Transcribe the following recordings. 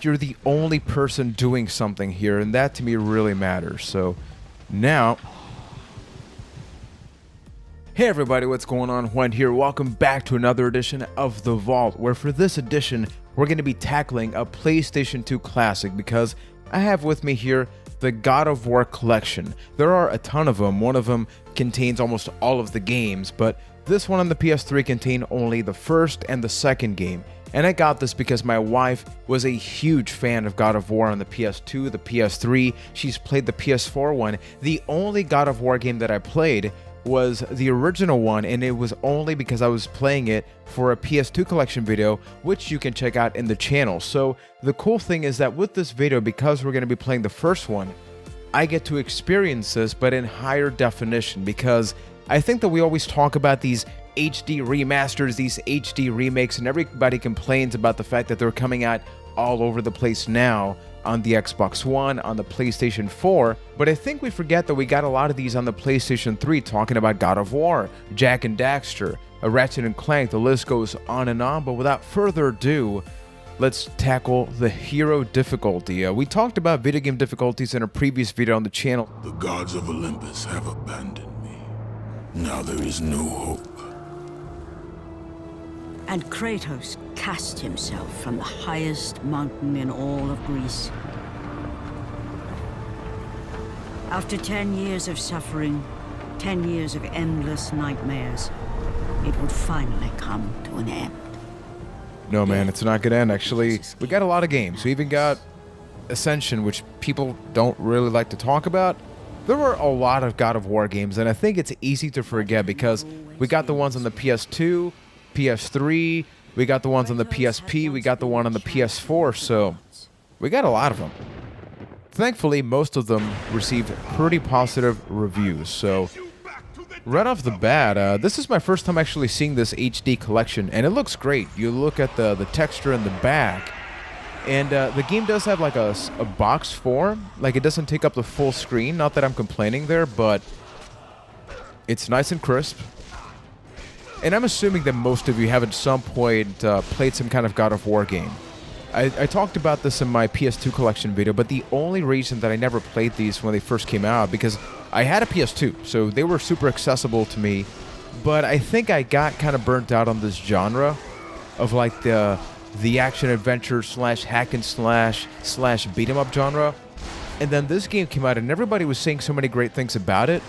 you're the only person doing something here, and that to me really matters. So now, hey everybody, what's going on? Juan here. Welcome back to another edition of The Vault, where for this edition, we're going to be tackling a PlayStation 2 classic because I have with me here the God of War collection. There are a ton of them. One of them contains almost all of the games, but this one on the PS3 contained only the first and the second game. And I got this because my wife was a huge fan of God of War on the PS2, the PS3. She's played the PS4 one. The only God of War game that I played was the original one, and it was only because I was playing it for a PS2 collection video, which you can check out in the channel. So the cool thing is that with this video, because we're going to be playing the first one, I get to experience this, but in higher definition, because I think that we always talk about these HD remasters, these HD remakes, and everybody complains about the fact that they're coming out all over the place now on the Xbox One, on the PlayStation 4, but I think we forget that we got a lot of these on the PlayStation 3, talking about God of War, Jak and Daxter, Ratchet and Clank, the list goes on and on. But without further ado, let's tackle the hero difficulty. We talked about video game difficulties in a previous video on the channel. The gods of Olympus have abandoned me. Now there is no hope. And Kratos cast himself from the highest mountain in all of Greece. After 10 years of suffering, 10 years of endless nightmares, it would finally come to an end. No, man, it's not gonna end. Actually, we got a lot of games. We even got Ascension, which people don't really like to talk about. There were a lot of God of War games, and I think it's easy to forget because we got the ones on the PS2, PS3, we got the ones on the PSP, we got the one on the PS4, so we got a lot of them. Thankfully, most of them received pretty positive reviews, so right off the bat, this is my first time actually seeing this HD collection, and it looks great. You look at the texture in the back, and the game does have like a box form, like it doesn't take up the full screen, not that I'm complaining there, but it's nice and crisp. And I'm assuming that most of you have at some point played some kind of God of War game. I talked about this in my PS2 collection video, but the only reason that I never played these when they first came out, because I had a PS2, so they were super accessible to me, but I think I got kind of burnt out on this genre of like the action-adventure slash hack-and-slash slash beat-em-up genre. And then this game came out, and everybody was saying so many great things about it.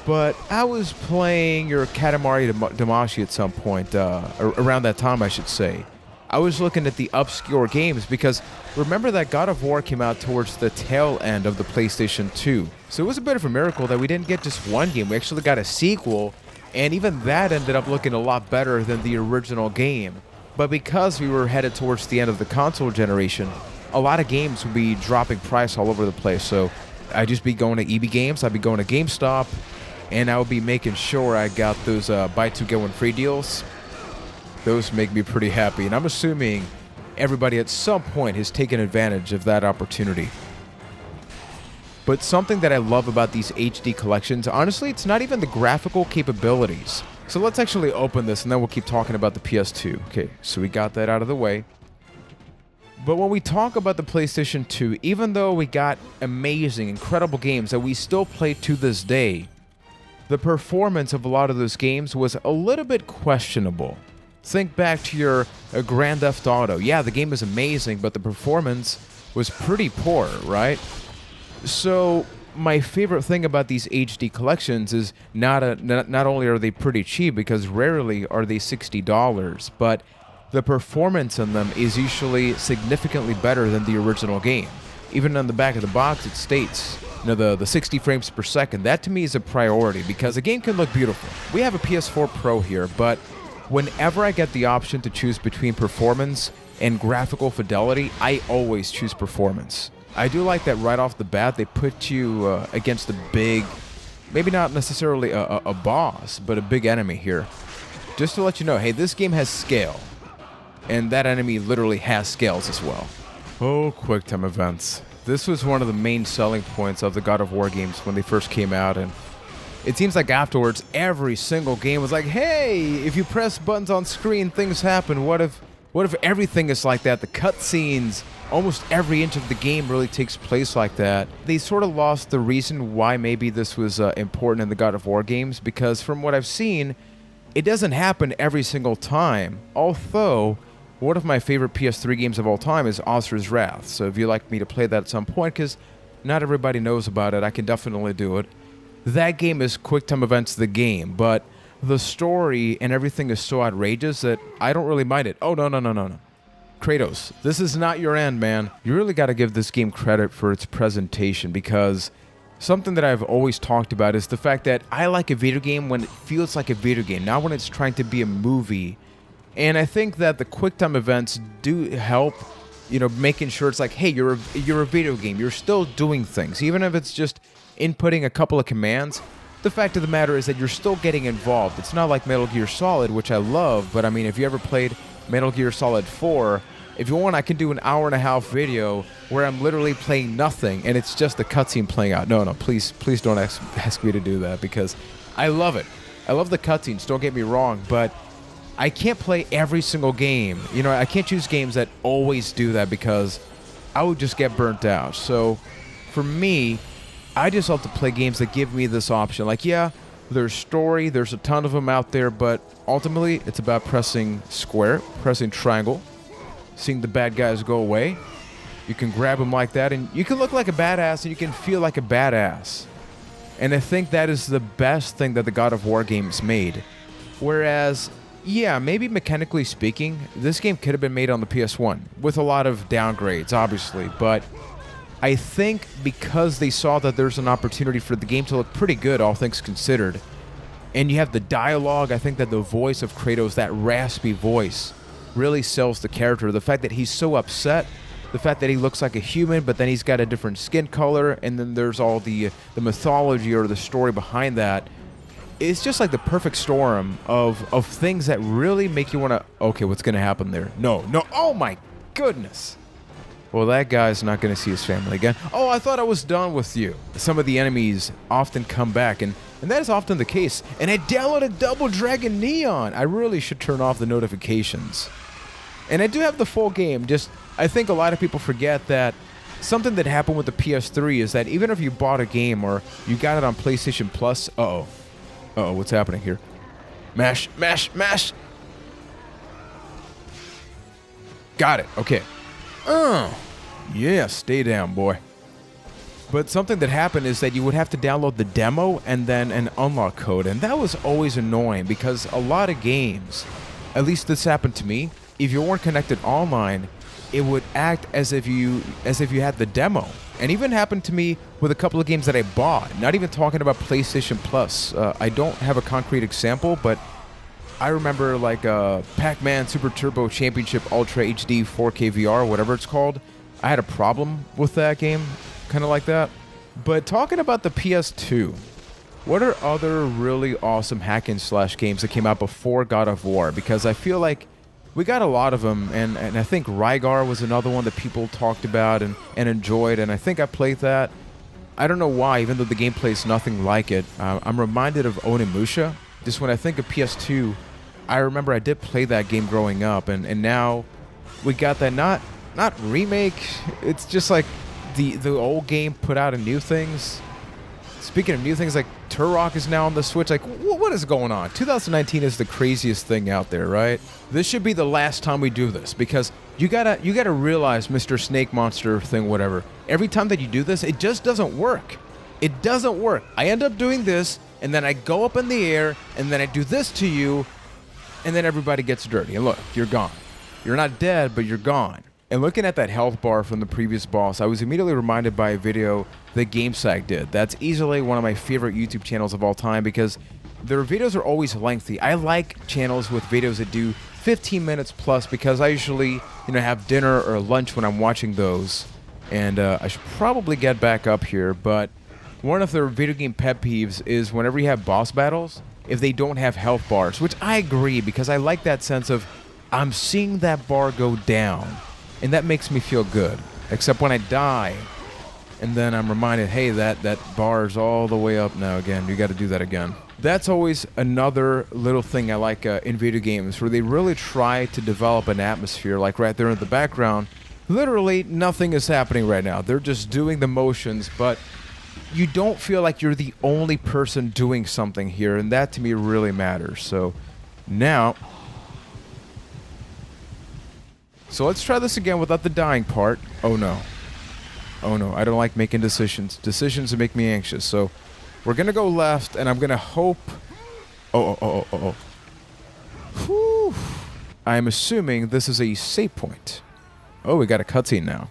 But I was playing your Katamari Damacy at some point, around that time, I should say. I was looking at the obscure games because remember that God of War came out towards the tail end of the PlayStation 2. So it was a bit of a miracle that we didn't get just one game. We actually got a sequel, and even that ended up looking a lot better than the original game. But because we were headed towards the end of the console generation, a lot of games would be dropping price all over the place. So I'd just be going to EB Games, I'd be going to GameStop, and I would be making sure I got those buy two get one free deals. Those make me pretty happy, and I'm assuming everybody at some point has taken advantage of that opportunity. But something that I love about these HD collections, honestly, it's not even the graphical capabilities. So let's actually open this, and then we'll keep talking about the PS2. Okay, so we got that out of the way. But when we talk about the PlayStation 2, even though we got amazing, incredible games that we still play to this day, the performance of a lot of those games was a little bit questionable. Think back to your Grand Theft Auto. Yeah, the game is amazing, but the performance was pretty poor, right? So my favorite thing about these HD collections is not only are they pretty cheap, because rarely are they $60, but the performance in them is usually significantly better than the original game. Even on the back of the box, it states, you know, the 60 frames per second. That to me is a priority because a game can look beautiful. We have a PS4 Pro here, but whenever I get the option to choose between performance and graphical fidelity, I always choose performance. I do like that right off the bat they put you against a big, maybe not necessarily a boss, but a big enemy here. Just to let you know, hey, this game has scale. And that enemy literally has scales as well. Oh, QuickTime events. This was one of the main selling points of the God of War games when they first came out, and it seems like afterwards every single game was like, hey, if you press buttons on screen, things happen. What if everything is like that? The cutscenes, almost every inch of the game really takes place like that. They sort of lost the reason why maybe this was important in the God of War games, because from what I've seen, it doesn't happen every single time. Although, one of my favorite PS3 games of all time is Asura's Wrath. So if you'd like me to play that at some point, because not everybody knows about it, I can definitely do it. That game is QuickTime Events the game, but the story and everything is so outrageous that I don't really mind it. Oh, no. Kratos, this is not your end, man. You really got to give this game credit for its presentation, because something that I've always talked about is the fact that I like a video game when it feels like a video game, not when it's trying to be a movie. And I think that the QuickTime events do help, making sure it's like, hey, you're a video game. You're still doing things, even if it's just inputting a couple of commands. The fact of the matter is that you're still getting involved. It's not like Metal Gear Solid, which I love, but I mean, if you ever played Metal Gear Solid 4, if you want, I can do an hour-and-a-half video where I'm literally playing nothing, and it's just the cutscene playing out. No, please don't ask me to do that, because I love it. I love the cutscenes, don't get me wrong, but I can't play every single game. I can't choose games that always do that, because I would just get burnt out. So, for me, I just love to play games that give me this option. Like, yeah, there's story, there's a ton of them out there, but ultimately, it's about pressing square, pressing triangle, seeing the bad guys go away. You can grab them like that, and you can look like a badass, and you can feel like a badass. And I think that is the best thing that the God of War games made. Whereas, yeah, maybe mechanically speaking, this game could have been made on the PS1, with a lot of downgrades, obviously, but I think because they saw that there's an opportunity for the game to look pretty good, all things considered, and you have the dialogue, I think that the voice of Kratos, that raspy voice, really sells the character. The fact that he's so upset, the fact that he looks like a human, but then he's got a different skin color, and then there's all the mythology or the story behind that. It's just like the perfect storm of things that really make you want to, okay, what's going to happen there? No, oh my goodness. Well, that guy's not going to see his family again. Oh, I thought I was done with you. Some of the enemies often come back, and that is often the case. And I downloaded Double Dragon Neon. I really should turn off the notifications. And I do have the full game, just I think a lot of people forget that something that happened with the PS3 is that even if you bought a game or you got it on PlayStation Plus, uh-oh, what's happening here? Mash. Got it, okay. Yeah, stay down, boy. But something that happened is that you would have to download the demo and then an unlock code, and that was always annoying because a lot of games, at least this happened to me, if you weren't connected online, it would act as if you had the demo. And even happened to me with a couple of games that I bought, not even talking about PlayStation Plus. I don't have a concrete example, but I remember like Pac-Man Super Turbo Championship Ultra HD 4K VR, whatever it's called. I had a problem with that game, kind of like that. But talking about the PS2, what are other really awesome hack and slash games that came out before God of War? Because I feel like we got a lot of them, and I think Rygar was another one that people talked about and enjoyed, and I think I played that. I don't know why, even though the gameplay is nothing like it. I'm reminded of Onimusha. Just when I think of PS2, I remember I did play that game growing up, and now we got that not remake. It's just like the old game put out a new things. Speaking of new things, like Turok is now on the Switch. Like, what is going on? 2019 is the craziest thing out there, right? This should be the last time we do this, because you gotta realize, Mr. Snake Monster thing, whatever. Every time that you do this, it just doesn't work. It doesn't work. I end up doing this, and then I go up in the air, and then I do this to you, and then everybody gets dirty. And look, you're gone. You're not dead, but you're gone. And looking at that health bar from the previous boss, I was immediately reminded by a video that GameSack did. That's easily one of my favorite YouTube channels of all time because their videos are always lengthy. I like channels with videos that do 15 minutes plus because I usually, have dinner or lunch when I'm watching those. And I should probably get back up here, but one of their video game pet peeves is whenever you have boss battles, if they don't have health bars, which I agree because I like that sense of I'm seeing that bar go down. And that makes me feel good. Except when I die, and then I'm reminded, hey, that bar is all the way up now again. You got to do that again. That's always another little thing I like in video games, where they really try to develop an atmosphere. Like right there in the background, Literally nothing is happening right now. They're just doing the motions, but you don't feel like you're the only person doing something here, and that to me really matters. So now, let's try this again without the dying part. Oh no, I don't like making decisions that make me anxious. So we're gonna go left, and I'm gonna hope. Whew. I'm assuming this is a save point. Oh, we got a cutscene now,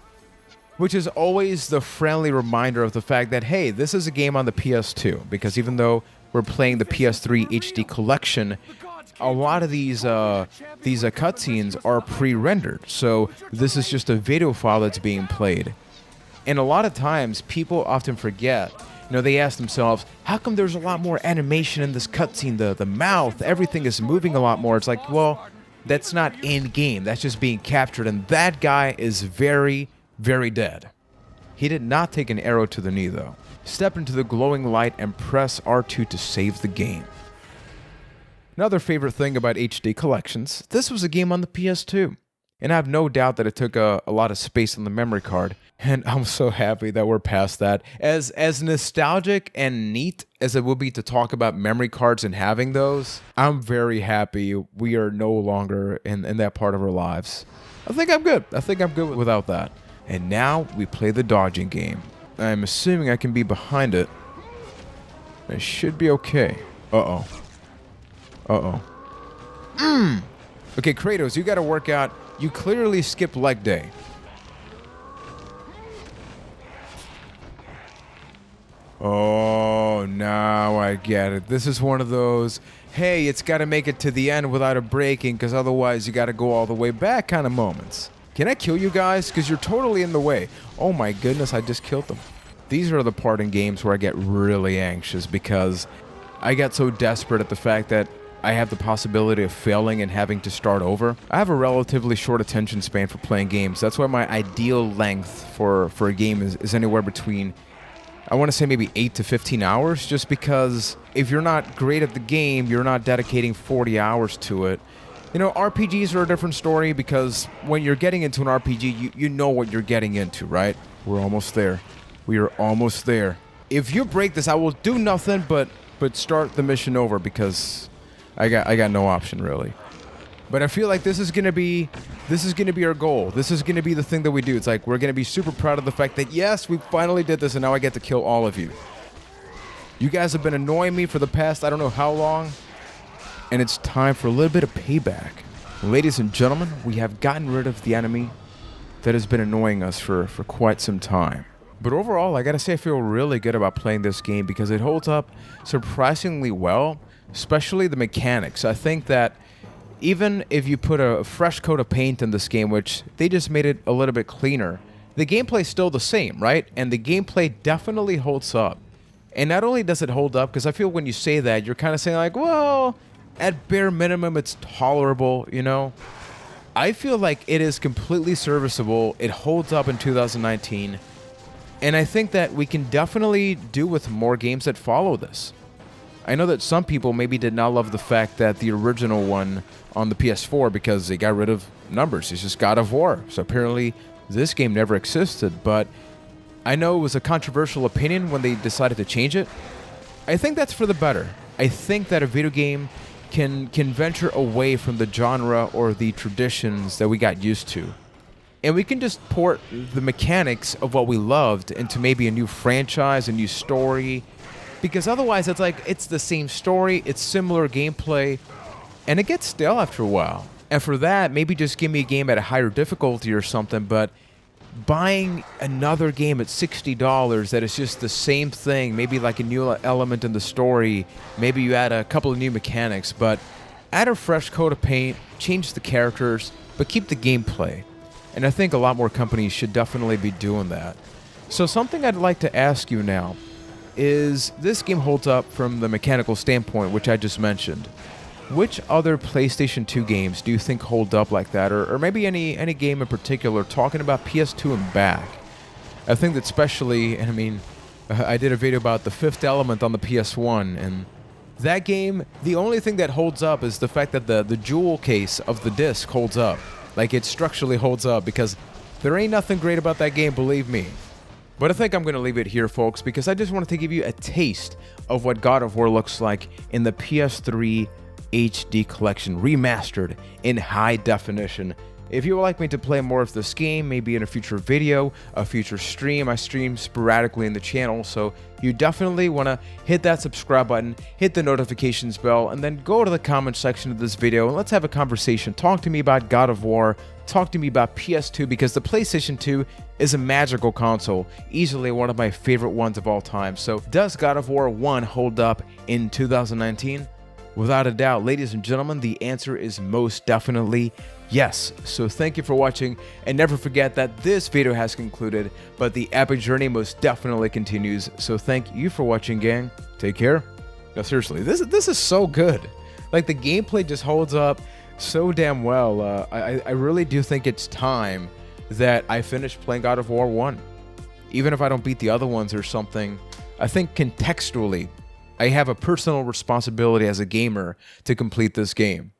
which is always the friendly reminder of the fact that, hey, this is a game on the PS2, because even though we're playing the PS3 HD collection, a lot of these cutscenes are pre-rendered, so this is just a video file that's being played. And a lot of times, people often forget, they ask themselves, how come there's a lot more animation in this cutscene? The mouth, everything is moving a lot more. It's like, well, that's not in-game. That's just being captured, and that guy is very, very dead. He did not take an arrow to the knee, though. Step into the glowing light and press R2 to save the game. Another favorite thing about HD collections, this was a game on the PS2. And I have no doubt that it took a lot of space on the memory card. And I'm so happy that we're past that. As nostalgic and neat as it would be to talk about memory cards and having those, I'm very happy we are no longer in that part of our lives. I think I'm good. I think I'm good without that. And now we play the dodging game. I'm assuming I can be behind it. I should be okay. Uh-oh. Okay, Kratos, you gotta work out. You clearly skipped leg day. Oh, now I get it. This is one of those, hey, it's got to make it to the end without it breaking, because otherwise you got to go all the way back kind of moments. Can I kill you guys? Because you're totally in the way. Oh my goodness, I just killed them. These are the part in games where I get really anxious, because I get so desperate at the fact that I have the possibility of failing and having to start over. I have a relatively short attention span for playing games. That's why my ideal length for a game is anywhere between, I want to say maybe 8 to 15 hours, just because if you're not great at the game, you're not dedicating 40 hours to it. RPGs are a different story, because when you're getting into an RPG, you know what you're getting into, right? We're almost there. We are almost there. If you break this, I will do nothing but start the mission over, because I got no option really. But I feel like this is gonna be our goal. This is gonna be the thing that we do. It's like we're gonna be super proud of the fact that yes, we finally did this, and now I get to kill all of you. You guys have been annoying me for the past I don't know how long, and it's time for a little bit of payback. Ladies and gentlemen, we have gotten rid of the enemy that has been annoying us for quite some time. But overall, I gotta say I feel really good about playing this game, because it holds up surprisingly well, especially the mechanics. I think that even if you put a fresh coat of paint in this game, which they just made it a little bit cleaner, the gameplay's still the same, right? And the gameplay definitely holds up. And not only does it hold up, because I feel when you say that, you're kind of saying like, well, at bare minimum, it's tolerable, I feel like it is completely serviceable. It holds up in 2019. And I think that we can definitely do with more games that follow this. I know that some people maybe did not love the fact that the original one on the PS4, because they got rid of numbers. It's just God of War. So apparently this game never existed. But I know it was a controversial opinion when they decided to change it. I think that's for the better. I think that a video game can venture away from the genre or the traditions that we got used to. And we can just port the mechanics of what we loved into maybe a new franchise, a new story. Because otherwise, it's like, it's the same story, it's similar gameplay, and it gets stale after a while. And for that, maybe just give me a game at a higher difficulty or something, but buying another game at $60 that is just the same thing, maybe like a new element in the story, maybe you add a couple of new mechanics, but add a fresh coat of paint, change the characters, but keep the gameplay. And I think a lot more companies should definitely be doing that. So something I'd like to ask you now is, this game holds up from the mechanical standpoint, which I just mentioned. Which other PlayStation 2 games do you think hold up like that? Or maybe any game in particular, talking about PS2 and back? I think that especially, and I mean, I did a video about The Fifth Element on the PS1, and that game, the only thing that holds up is the fact that the jewel case of the disc holds up. Like, it structurally holds up, because There ain't nothing great about that game, believe me. But I think I'm going to leave it here, folks, because I just wanted to give you a taste of what God of War looks like in the PS3 HD collection, remastered in high definition. If you would like me to play more of this game, maybe in a future video, a future stream, I stream sporadically in the channel, so you definitely want to hit that subscribe button, hit the notifications bell, and then go to the comment section of this video and let's have a conversation. Talk to me about God of War, talk to me about PS2, because the PlayStation 2 is a magical console, easily one of my favorite ones of all time. So does God of War 1 hold up in 2019? Without a doubt, ladies and gentlemen, the answer is most definitely yes. So thank you for watching, and never forget that this video has concluded, but the epic journey most definitely continues. So thank you for watching, gang. Take care. No, seriously, this is so good. Like, the gameplay just holds up so damn well. I really do think it's time that I finish playing God of War 1. Even if I don't beat the other ones or something, I think contextually, I have a personal responsibility as a gamer to complete this game.